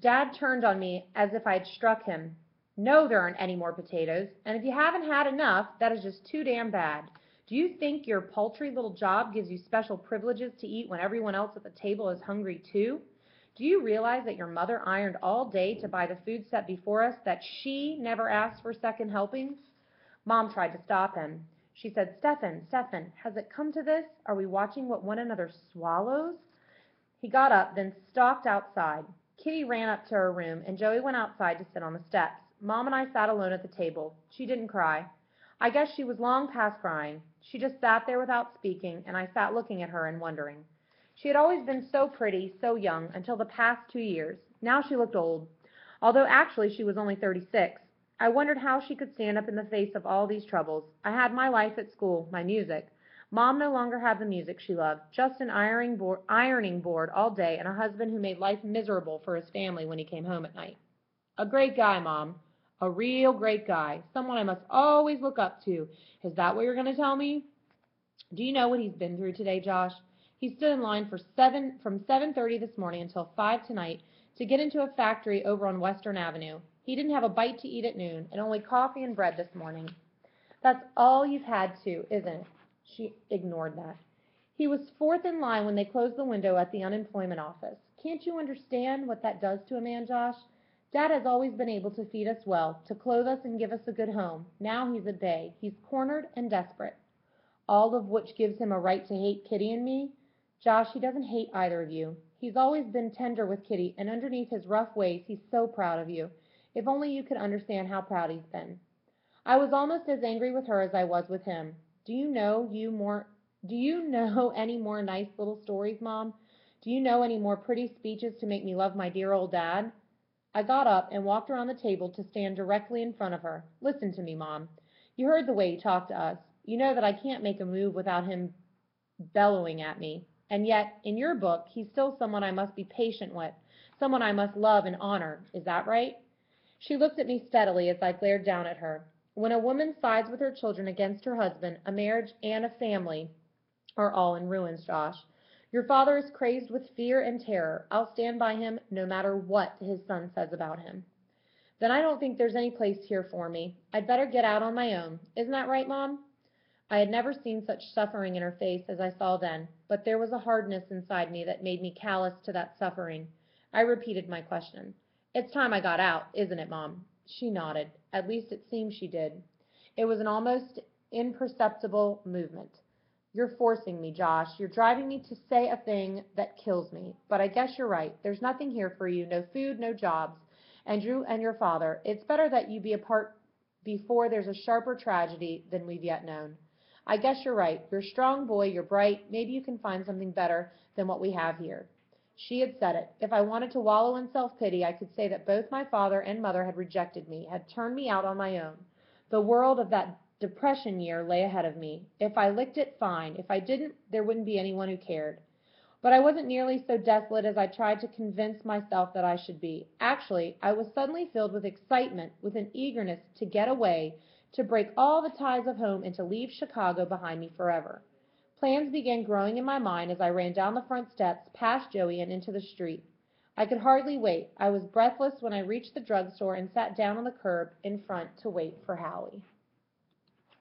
Dad turned on me as if I had struck him. No, there aren't any more potatoes, and if you haven't had enough, that is just too damn bad. Do you think your paltry little job gives you special privileges to eat when everyone else at the table is hungry too? Do you realize that your mother ironed all day to buy the food set before us, that she never asked for second helpings? Mom tried to stop him. She said, Stephen, has it come to this? Are we watching what one another swallows? He got up, then stalked outside. Kitty ran up to her room, and Joey went outside to sit on the steps. Mom and I sat alone at the table. She didn't cry. I guess she was long past crying. She just sat there without speaking, and I sat looking at her and wondering. She had always been so pretty, so young, until the past 2 years. Now she looked old, although actually she was only 36. I wondered how she could stand up in the face of all these troubles. I had my life at school, my music. Mom no longer had the music she loved, just an ironing board all day and a husband who made life miserable for his family when he came home at night. A great guy, Mom. A real great guy. Someone I must always look up to. Is that what you're going to tell me? Do you know what he's been through today, Josh? He stood in line from 7:30 this morning until 5 tonight to get into a factory over on Western Avenue. He didn't have a bite to eat at noon, and only coffee and bread this morning. That's all you've had to, isn't it? She ignored that. He was fourth in line when they closed the window at the unemployment office. Can't you understand what that does to a man, Josh? Dad has always been able to feed us well, to clothe us and give us a good home. Now he's at bay. He's cornered and desperate. All of which gives him a right to hate Kitty and me? Josh, he doesn't hate either of you. He's always been tender with Kitty, and underneath his rough ways, he's so proud of you. If only you could understand how proud he's been. I was almost as angry with her as I was with him. Do you know any more nice little stories, Mom? Do you know any more pretty speeches to make me love my dear old dad? I got up and walked around the table to stand directly in front of her. Listen to me, Mom. You heard the way he talked to us. You know that I can't make a move without him bellowing at me. And yet, in your book, he's still someone I must be patient with, someone I must love and honor. Is that right? She looked at me steadily as I glared down at her. When a woman sides with her children against her husband, a marriage and a family are all in ruins, Josh. Your father is crazed with fear and terror. I'll stand by him no matter what his son says about him. Then I don't think there's any place here for me. I'd better get out on my own. Isn't that right, Mom? I had never seen such suffering in her face as I saw then, but there was a hardness inside me that made me callous to that suffering. I repeated my question. It's time I got out, isn't it, Mom? She nodded. At least it seemed she did. It was an almost imperceptible movement. You're forcing me, Josh. You're driving me to say a thing that kills me. But I guess you're right. There's nothing here for you. No food, no jobs. And you and your father. It's better that you be apart before there's a sharper tragedy than we've yet known. I guess you're right. You're a strong boy. You're bright. Maybe you can find something better than what we have here. She had said it. If I wanted to wallow in self-pity, I could say that both my father and mother had rejected me, had turned me out on my own. The world of that depression year lay ahead of me. If I licked it, fine. If I didn't, there wouldn't be anyone who cared. But I wasn't nearly so desolate as I tried to convince myself that I should be. Actually, I was suddenly filled with excitement, with an eagerness to get away, to break all the ties of home and to leave Chicago behind me forever. Plans began growing in my mind as I ran down the front steps, past Joey, and into the street. I could hardly wait. I was breathless when I reached the drugstore and sat down on the curb in front to wait for Howie.